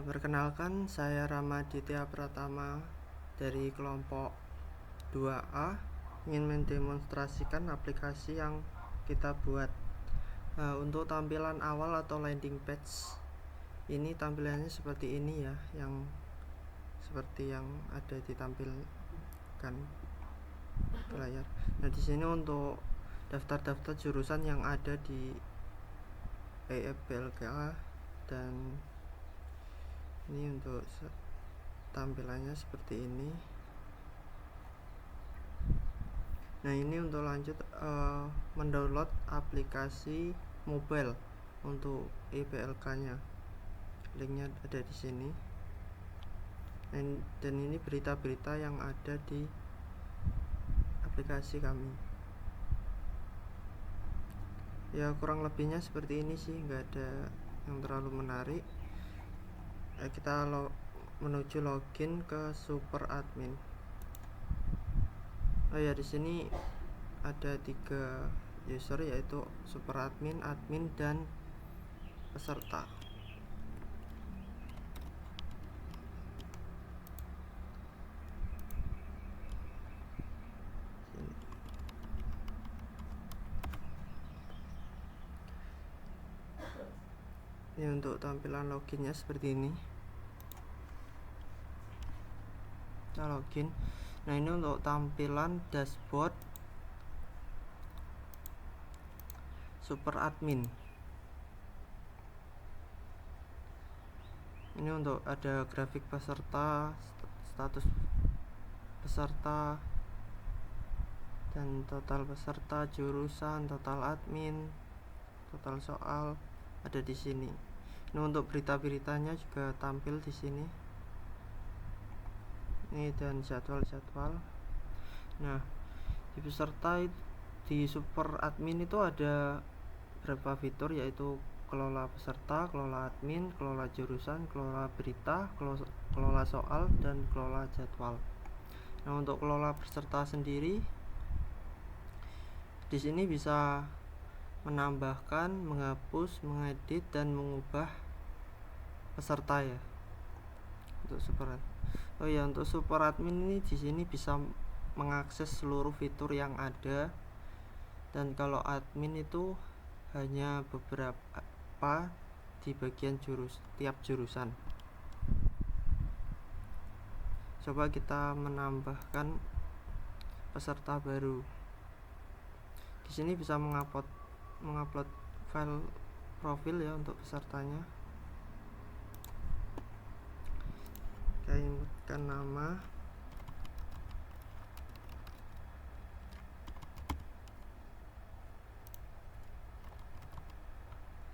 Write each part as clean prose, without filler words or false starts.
Perkenalkan, saya Ramaditya Pratama dari kelompok 2A, ingin mendemonstrasikan aplikasi yang kita buat. Untuk tampilan awal atau landing page, ini tampilannya seperti ini ya, yang seperti yang ada ditampilkan di layar. Nah, di sini untuk daftar-daftar jurusan yang ada di EFPLK, dan ini untuk tampilannya seperti ini. Nah, ini untuk lanjut mendownload aplikasi mobile untuk EPLK nya, linknya ada di sini. Dan ini berita-berita yang ada di aplikasi kami. Ya, kurang lebihnya seperti ini sih, nggak ada yang terlalu menarik. Kita menuju login ke super admin. Oh ya, di sini ada 3 user, yaitu super admin, admin, dan peserta. Ini untuk tampilan loginnya seperti ini. Kita login. Nah, ini untuk tampilan dashboard super admin. Ini untuk ada grafik peserta, status peserta, dan total peserta, jurusan, total admin, total soal ada di sini. Ini untuk berita-beritanya juga tampil di sini. Ini dan jadwal-jadwal. Nah, di peserta di super admin itu ada beberapa fitur, yaitu kelola peserta, kelola admin, kelola jurusan, kelola berita, kelola soal, dan kelola jadwal. Nah, untuk kelola peserta sendiri, di sini bisa menambahkan, menghapus, mengedit, dan mengubah peserta ya. Untuk super admin. Oh ya, untuk super admin ini di sini bisa mengakses seluruh fitur yang ada, dan kalau admin itu hanya beberapa di bagian tiap jurusan. Coba kita menambahkan peserta baru. Di sini bisa mengupload file profil ya untuk pesertanya. Kita inputkan nama.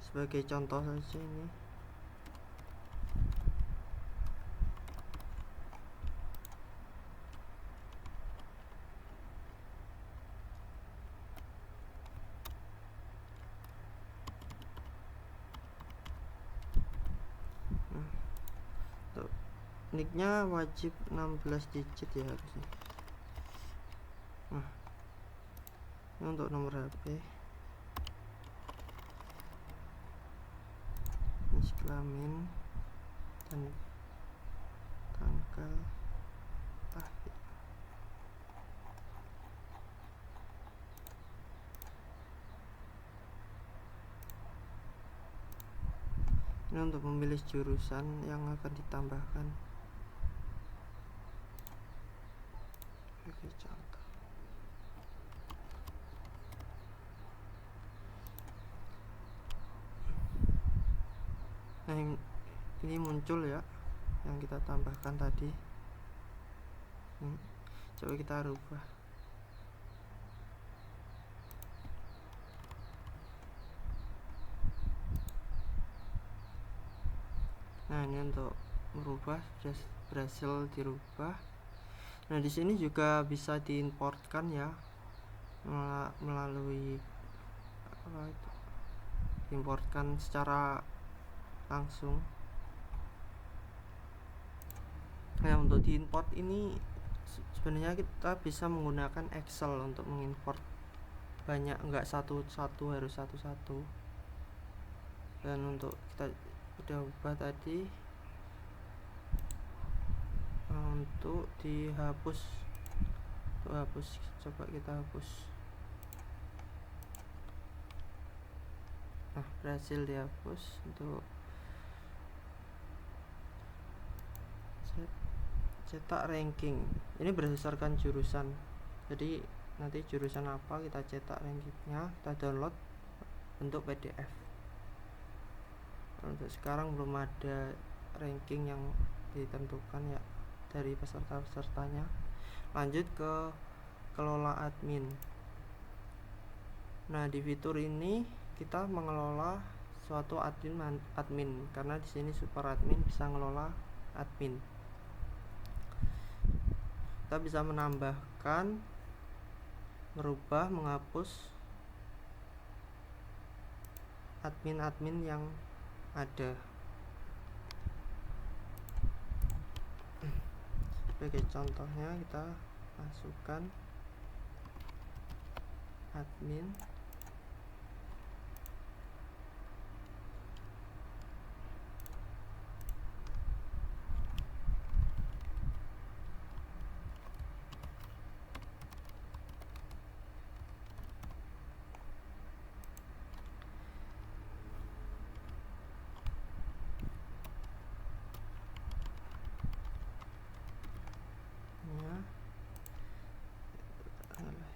Sebagai contoh saja ini. Untuk nicknya wajib 16 digit ya harusnya. Nah, ini untuk nomor HP, jenis kelamin, dan tanggal lahir. Ini untuk memilih jurusan yang akan ditambahkan. Oke, contoh. Nah, ini muncul ya yang kita tambahkan tadi. Coba kita rubah. Nah, ini untuk merubah sudah berhasil dirubah. Nah, di sini juga bisa diimportkan ya, melalui importkan secara langsung. Nah, untuk diimport ini sebenarnya kita bisa menggunakan Excel untuk mengimport banyak, enggak satu-satu, harus satu-satu. Dan untuk kita udah ubah tadi, untuk dihapus. Untuk hapus, coba kita hapus. Nah, berhasil dihapus. Untuk cetak ranking, ini berdasarkan jurusan, jadi nanti jurusan apa kita cetak rankingnya, kita download bentuk PDF. Untuk sekarang belum ada ranking yang ditentukan ya dari peserta-pesertanya. Lanjut ke kelola admin. Nah, di fitur ini kita mengelola suatu admin karena di sini super admin bisa ngelola admin. Kita bisa menambahkan, merubah, menghapus admin-admin yang ada. Sebagai contohnya kita masukkan admin.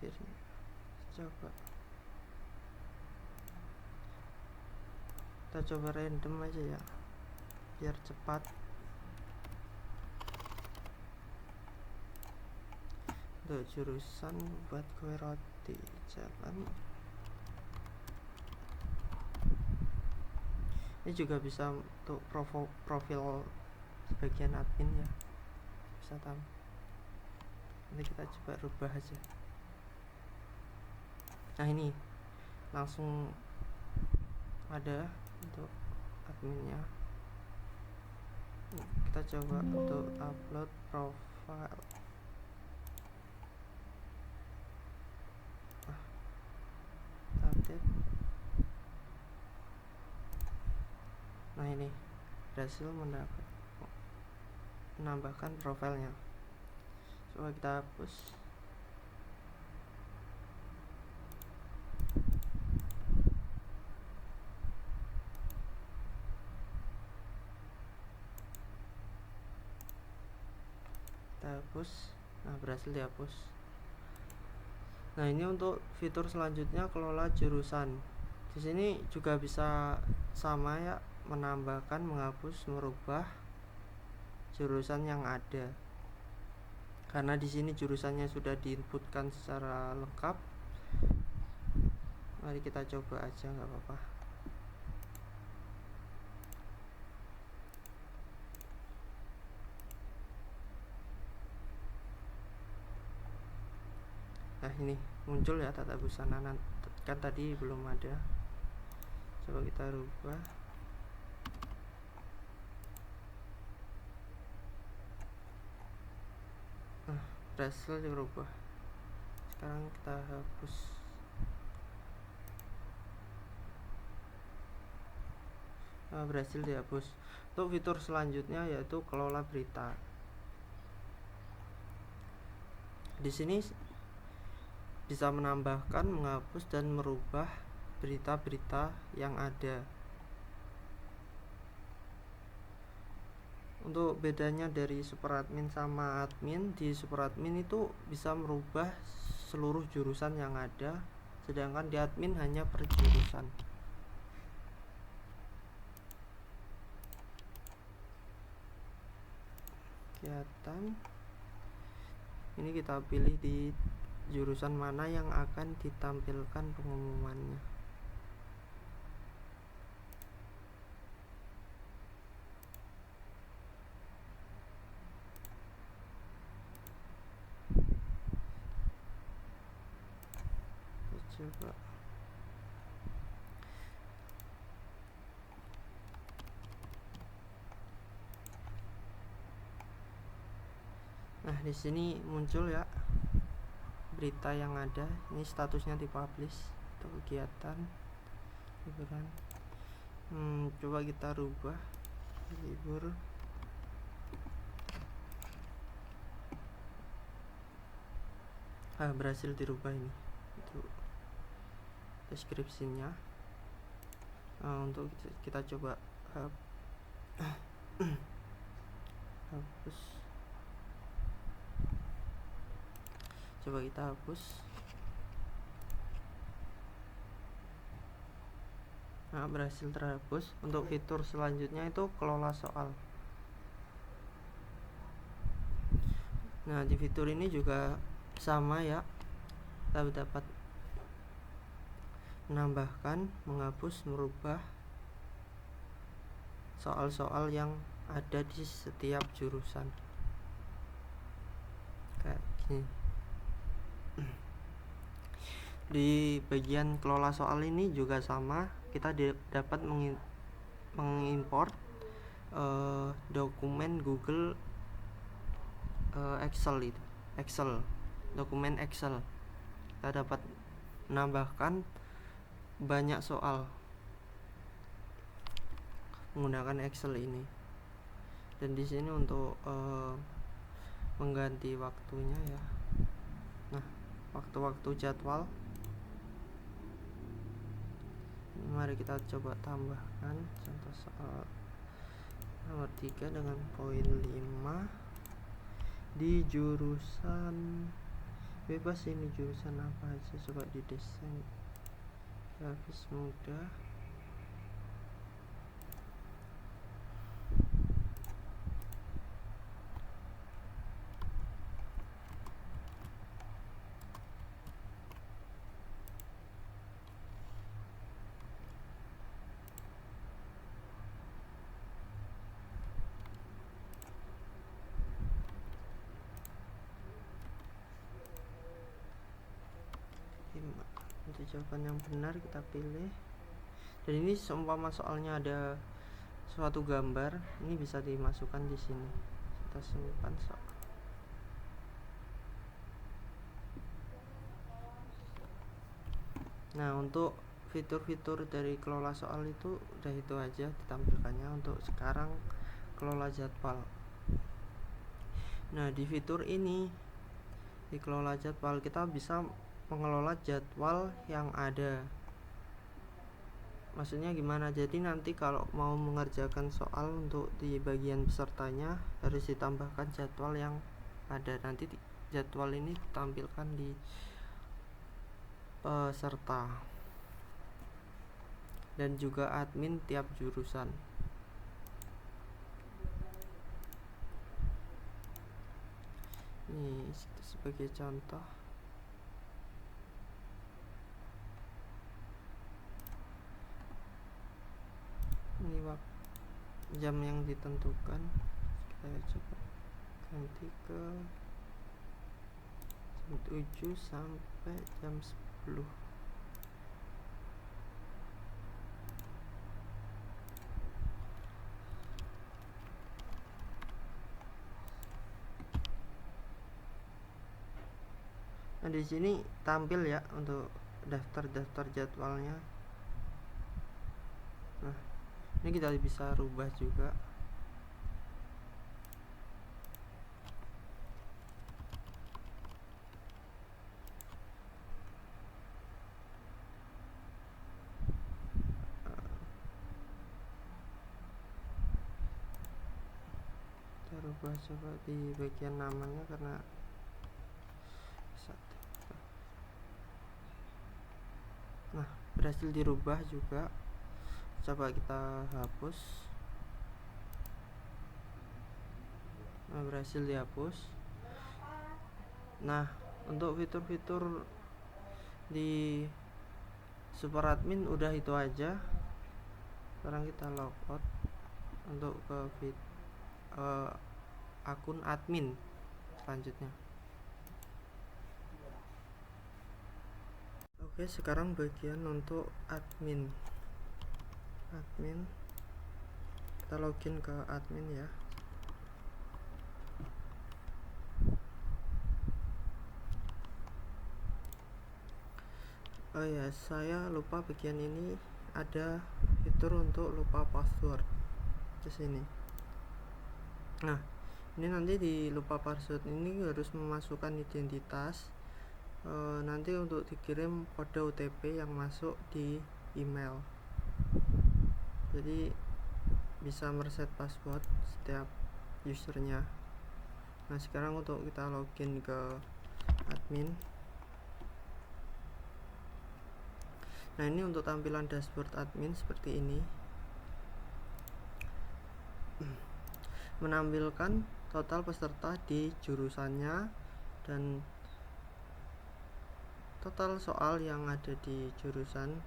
Akhirnya coba kita coba random aja ya biar cepat. Untuk jurusan buat kue roti jalan, ini juga bisa untuk profil sebagian admin ya, bisa tahu. Nanti kita coba rubah aja. Nah, ini langsung ada untuk adminnya. Kita coba untuk upload profile. Update. Nah, ini berhasil menambahkan profilnya. Coba kita hapus. Nah, berhasil dihapus. Nah, ini untuk fitur selanjutnya, kelola jurusan. Di sini juga bisa sama ya, menambahkan, menghapus, merubah jurusan yang ada. Karena di sini jurusannya sudah diinputkan secara lengkap. Mari kita coba aja, nggak apa-apa. Nah, ini muncul ya tata busana, kan tadi belum ada. Coba kita rubah. Nah, berhasil dirubah. Sekarang kita hapus. Nah, berhasil dihapus. Untuk fitur selanjutnya yaitu kelola berita. Di sini bisa menambahkan, menghapus, dan merubah berita-berita yang ada. Untuk bedanya dari super admin sama admin, di super admin itu bisa merubah seluruh jurusan yang ada, sedangkan di admin hanya per jurusan. Kegiatan ini kita pilih di jurusan mana yang akan ditampilkan pengumumannya. Kita coba. Nah, di sini muncul ya berita yang ada. Ini statusnya dipublish untuk kegiatan liburan. Coba kita rubah libur berhasil dirubah. Ini itu deskripsinya. Untuk kita coba hapus, coba kita hapus. Berhasil terhapus. Untuk fitur selanjutnya itu kelola soal. Nah, di fitur ini juga sama ya, kita dapat menambahkan, menghapus, merubah soal-soal yang ada di setiap jurusan kayak gini. Di bagian kelola soal ini juga sama, kita dapat mengimport dokumen Google Excel, dokumen Excel. Kita dapat menambahkan banyak soal menggunakan Excel ini. Dan di sini untuk mengganti waktunya ya. Nah, waktu-waktu jadwal. Mari kita coba tambahkan contoh soal nomor 3 dengan poin 5 di jurusan bebas. Ini jurusan apa aja, coba di desain grafis mudah. Untuk jawaban yang benar kita pilih. Dan ini seumpama soalnya ada suatu gambar, ini bisa dimasukkan di sini. Kita simpan soal. Nah, untuk fitur-fitur dari kelola soal itu udah itu aja ditampilkannya. Untuk sekarang kelola jadwal. Nah, di fitur ini, di kelola jadwal, kita bisa mengelola jadwal yang ada. Maksudnya gimana? Jadi nanti kalau mau mengerjakan soal untuk di bagian pesertanya harus ditambahkan jadwal yang ada. Nanti jadwal ini ditampilkan di peserta dan juga admin tiap jurusan. Ini sebagai contoh. Ini jam yang ditentukan, saya coba ganti ke jam 7 sampai jam 10. Nah, di sini tampil ya untuk daftar jadwalnya. Nah, ini kita bisa rubah juga. Kita rubah coba di bagian namanya karena nah, berhasil dirubah juga. Coba kita hapus. Nah, berhasil dihapus. Nah, untuk fitur-fitur di super admin udah itu aja. Sekarang kita logout untuk ke akun admin selanjutnya. Oke, sekarang bagian untuk admin. Kita login ke admin ya. Oh ya, saya lupa bagian ini ada fitur untuk lupa password di sini. Nah, ini nanti di lupa password ini harus memasukkan identitas nanti untuk dikirim kode OTP yang masuk di email. Jadi bisa mereset password setiap usernya. Nah sekarang untuk kita login ke admin. Nah ini untuk tampilan dashboard admin seperti ini, menampilkan total peserta di jurusannya dan total soal yang ada di jurusan,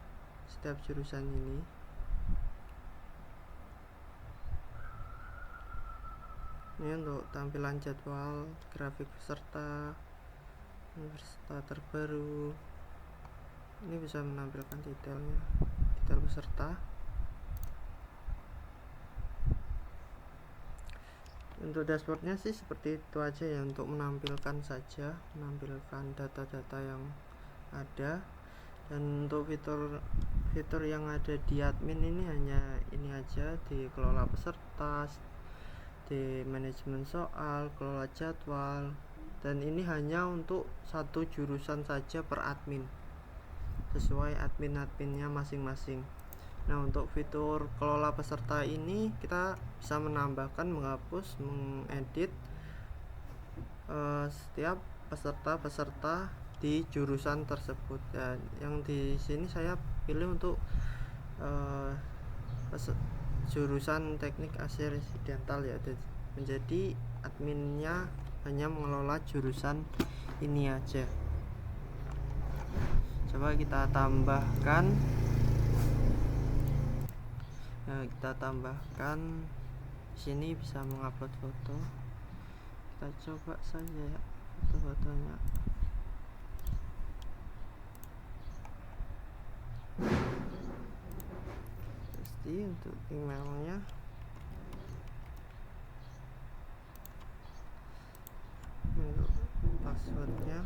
setiap jurusan ini. Ini untuk tampilan jadwal, grafik peserta terbaru. Ini bisa menampilkan detailnya, detail peserta. Untuk dashboardnya sih seperti itu aja ya, untuk menampilkan saja, menampilkan data-data yang ada. Dan untuk fitur yang ada di admin ini hanya ini aja, di kelola peserta, di manajemen soal, kelola jadwal, dan ini hanya untuk satu jurusan saja per admin, sesuai admin-adminnya masing-masing. Nah untuk fitur kelola peserta ini kita bisa menambahkan, menghapus, mengedit setiap peserta di jurusan tersebut. Dan yang di sini saya pilih untuk jurusan teknik AC residental ya, menjadi adminnya hanya mengelola jurusan ini aja. Coba kita tambahkan. Nah, kita tambahkan sini bisa mengupload foto. Kita coba saja ya foto-fotonya. Pasti untuk emailnya. Untuk passwordnya.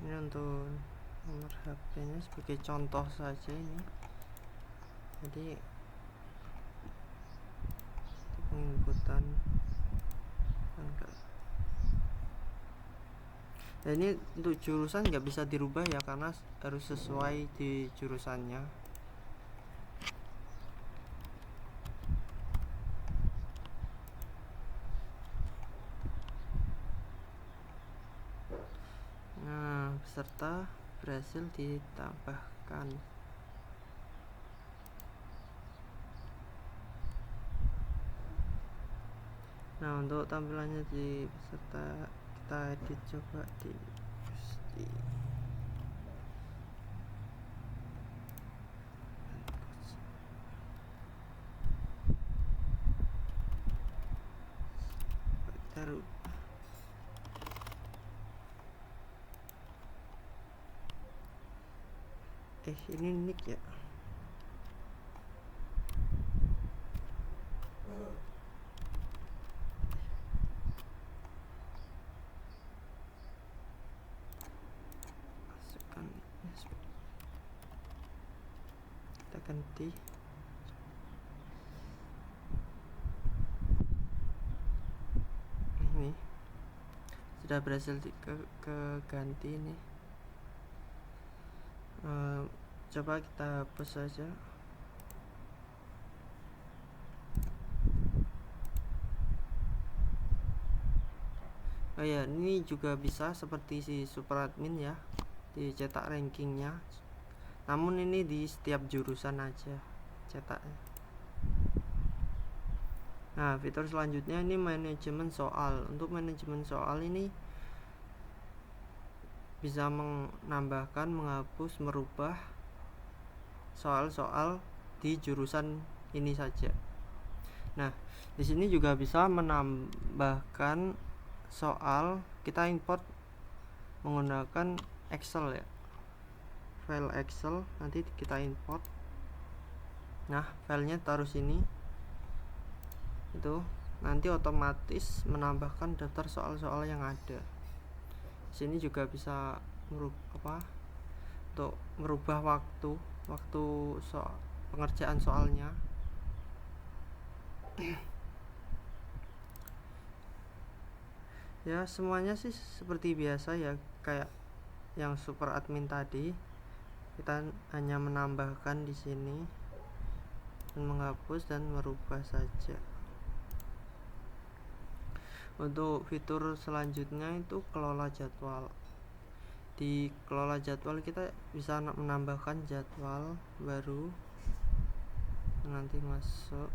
Ini untuk nomor HP-nya sebagai contoh saja ini. Jadi penginputan enggak. Dan ini untuk jurusan nggak bisa dirubah ya, karena harus sesuai di jurusannya. Nah, peserta berhasil ditambahkan. Nah untuk tampilannya di peserta kita edit, coba di taruh. Ini nick ya. Masukkan kita ganti. Ini sudah berhasil ke ganti ini. Coba kita hapus saja. Oh ya, ini juga bisa seperti si super admin ya, dicetak rankingnya. Namun ini di setiap jurusan aja cetaknya. Nah fitur selanjutnya ini manajemen soal. Untuk manajemen soal ini bisa menambahkan, menghapus, merubah soal-soal di jurusan ini saja. Nah di sini juga bisa menambahkan soal. Kita import menggunakan Excel ya, file Excel, nanti kita import. Nah filenya taruh sini, itu nanti otomatis menambahkan daftar soal-soal yang ada. Sini juga bisa untuk merubah waktu pengerjaan soalnya. Ya semuanya sih seperti biasa ya, kayak yang super admin tadi. Kita hanya menambahkan di sini dan menghapus dan merubah saja. Untuk fitur selanjutnya itu kelola jadwal. Di kelola jadwal kita bisa menambahkan jadwal baru. Nanti masuk,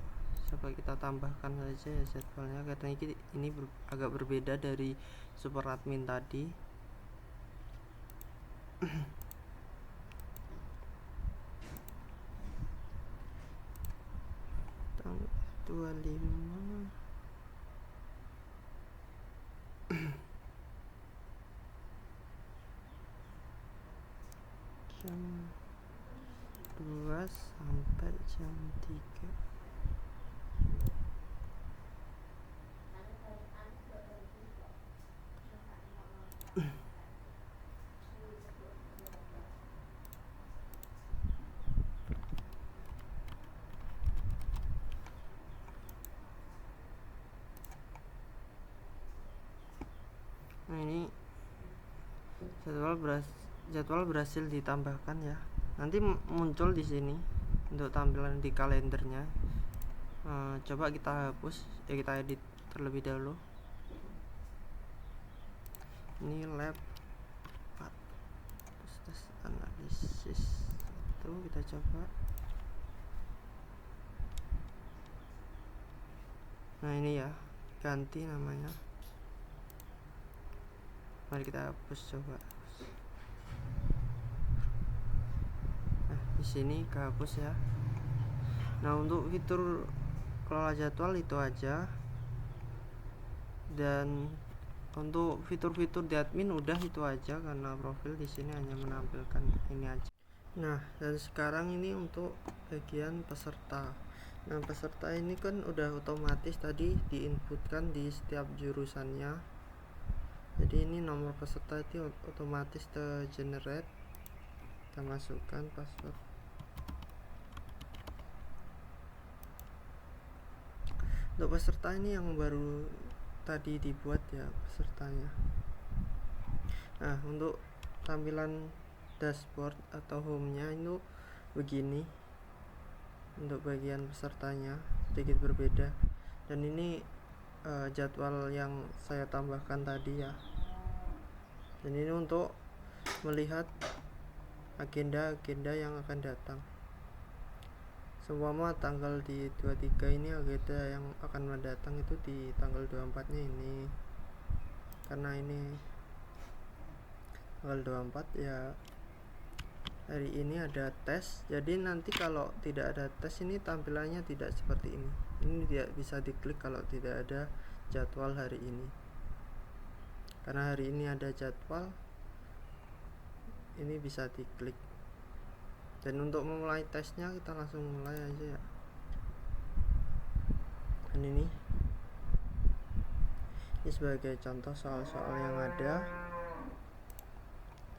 coba kita tambahkan saja ya jadwalnya, karena ini agak berbeda dari super admin tadi. Tanggal 25 jam 2 sampai jam 3. Nah ini jadwal berhasil ditambahkan ya. Nanti muncul di sini untuk tampilan di kalendernya. Coba kita hapus, kita edit terlebih dahulu. Ini lab 4 tes analisis itu kita coba. Nah ini ya, ganti namanya. Mari kita hapus coba. Nah di sini kehapus ya. Nah untuk fitur kelola jadwal itu aja, dan untuk fitur-fitur di admin udah itu aja, karena profil di sini hanya menampilkan ini aja. Nah dan sekarang ini untuk bagian peserta. Nah peserta ini kan udah otomatis tadi diinputkan di setiap jurusannya, jadi ini nomor peserta itu otomatis tergenerate. Kita masukkan password. Untuk peserta ini yang baru tadi dibuat ya pesertanya. Nah untuk tampilan dashboard atau home-nya itu begini. Untuk bagian pesertanya sedikit berbeda, dan ini jadwal yang saya tambahkan tadi ya. Dan ini untuk melihat agenda-agenda yang akan datang. Seumpama tanggal di 23 ini agenda yang akan mendatang itu di tanggal 24 nya ini, karena ini tanggal 24 ya, hari ini ada tes. Jadi nanti kalau tidak ada tes ini tampilannya tidak seperti ini. Ini tidak bisa diklik kalau tidak ada jadwal hari ini. Karena hari ini ada jadwal, ini bisa diklik. Dan untuk memulai tesnya kita langsung mulai aja ya. Dan ini sebagai contoh soal-soal yang ada,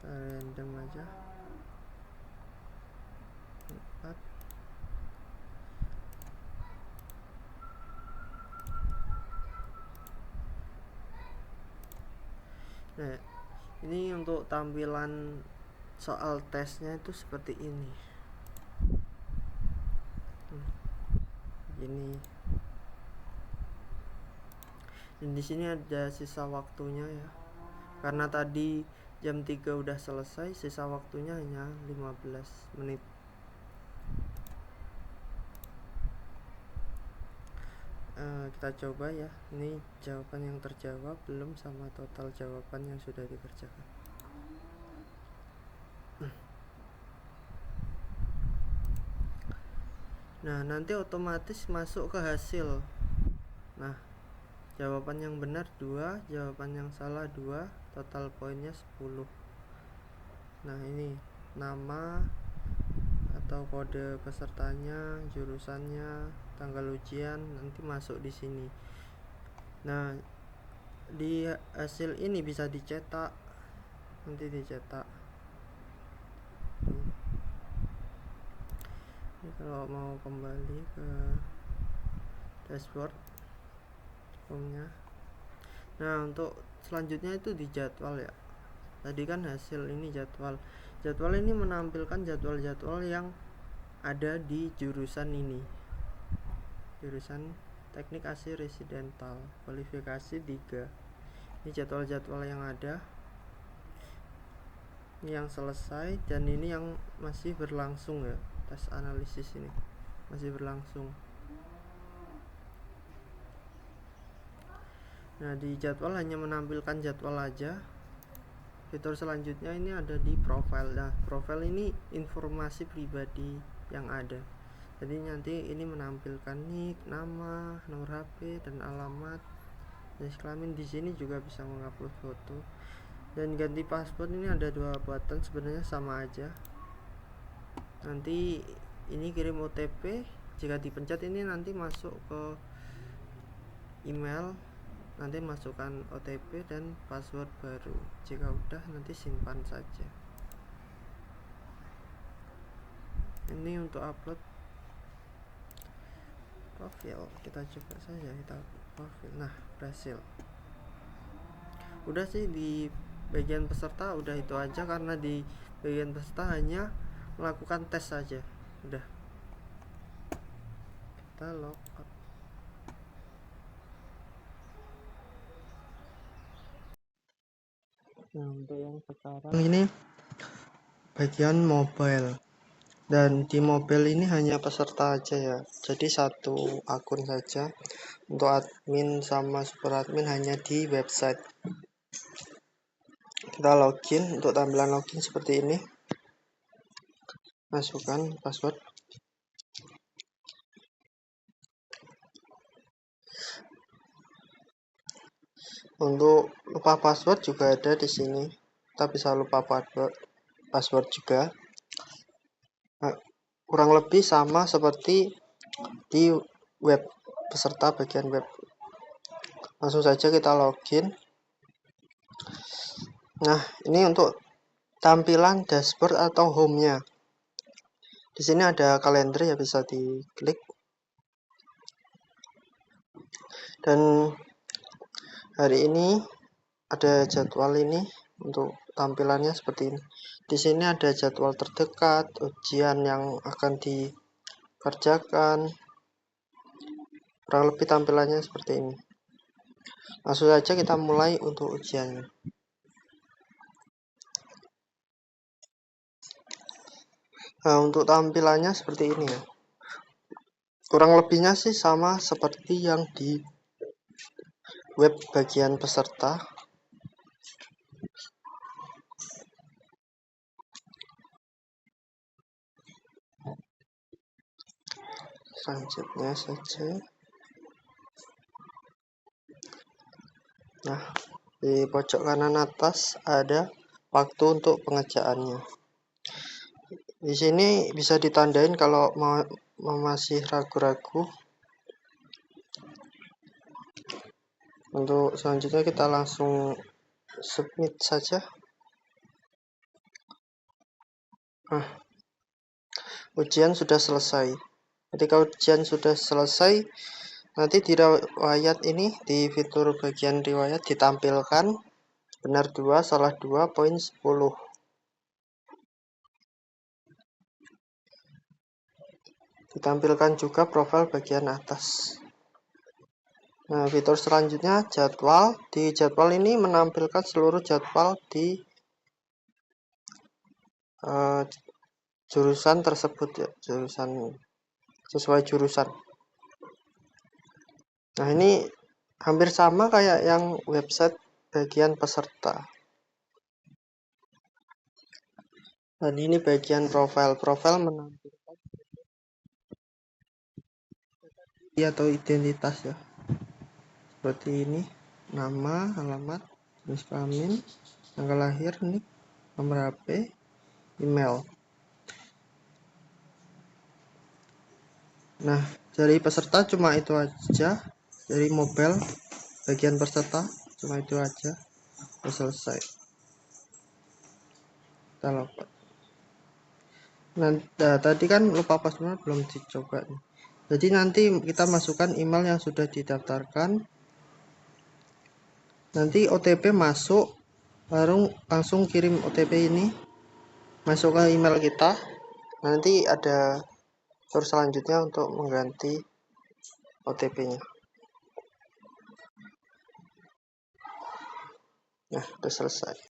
kita random aja 4. Nah ini untuk tampilan soal tesnya itu seperti ini. Ini dan di sini ada sisa waktunya ya, karena tadi jam 3 udah selesai, sisa waktunya hanya 15 menit. Kita coba ya, ini jawaban yang terjawab belum sama total jawaban yang sudah dikerjakan. Nah nanti otomatis masuk ke hasil. Nah jawaban yang benar 2, jawaban yang salah 2, total poinnya 10. Nah ini nama atau kode pesertanya, jurusannya, tanggal ujian nanti masuk di sini. Nah di hasil ini bisa dicetak, nanti dicetak. Ini kalau mau kembali ke dashboard home-nya, Nah, untuk selanjutnya itu di jadwal ya. Tadi kan hasil ini jadwal. Jadwal ini menampilkan jadwal-jadwal yang ada di jurusan ini. Jurusan Teknik AC Residental, kualifikasi 3. Ini jadwal-jadwal yang ada. Ini yang selesai dan ini yang masih berlangsung ya. Tes analisis ini masih berlangsung. Nah, di jadwal hanya menampilkan jadwal aja. Fitur selanjutnya ini ada di profile. Nah, profile ini informasi pribadi yang ada. Jadi nanti ini menampilkan nick, nama, nomor HP dan alamat. Jenis kelamin di sini juga bisa mengupload foto. Dan ganti password ini ada 2 button, sebenarnya sama aja. Nanti ini kirim OTP, jika dipencet ini nanti masuk ke email, nanti masukkan OTP dan password baru. Jika udah nanti simpan saja. Ini untuk upload profil, kita coba saja, kita profil. Nah, berhasil. Udah sih di bagian peserta udah itu aja, karena di bagian peserta hanya melakukan tes saja. Udah, kita logout. Nah, untuk yang sekarang ini bagian mobile, dan di mobile ini hanya peserta aja ya, jadi satu akun saja. Untuk admin sama super admin hanya di website. Kita login. Untuk tampilan login seperti ini, masukkan password. Untuk lupa password juga ada di sini, kita bisa lupa password juga. Nah, kurang lebih sama seperti di web peserta bagian web. Langsung saja kita login. Nah, ini untuk tampilan dashboard atau home-nya. Di sini ada kalender ya, bisa diklik. Dan hari ini ada jadwal ini untuk tampilannya seperti ini. Di sini ada jadwal terdekat, ujian yang akan dikerjakan. Kurang lebih tampilannya seperti ini. Langsung saja kita mulai untuk ujiannya. Nah, untuk tampilannya seperti ini ya. Kurang lebihnya sih sama seperti yang di web bagian peserta. Selanjutnya saja. Nah, di pojok kanan atas ada waktu untuk pengerjaannya. Di sini bisa ditandain kalau masih ragu-ragu. Untuk selanjutnya kita langsung submit saja. Nah, ujian sudah selesai. Ketika ujian sudah selesai, nanti di riwayat ini, di fitur bagian riwayat ditampilkan benar 2, salah 2, poin 10. Ditampilkan juga profil bagian atas. Nah, fitur selanjutnya jadwal. Di jadwal ini menampilkan seluruh jadwal di jurusan tersebut ya, jurusan sesuai jurusan. Nah, ini hampir sama kayak yang website bagian peserta. Dan ini bagian profil. Profil menampilkan atau identitas ya, seperti ini: nama, alamat, jenis kelamin, tanggal lahir, nik, nomor HP, email. Nah, dari peserta cuma itu aja. Dari mobile bagian peserta cuma itu aja. Udah selesai. Kita logout. Nah, tadi kan lupa password belum dicoba nih. Jadi nanti kita masukkan email yang sudah didaftarkan. nanti OTP masuk, baru langsung kirim OTP ini masuk ke email kita. Nanti ada tur selanjutnya untuk mengganti OTP-nya. Nah, udah selesai.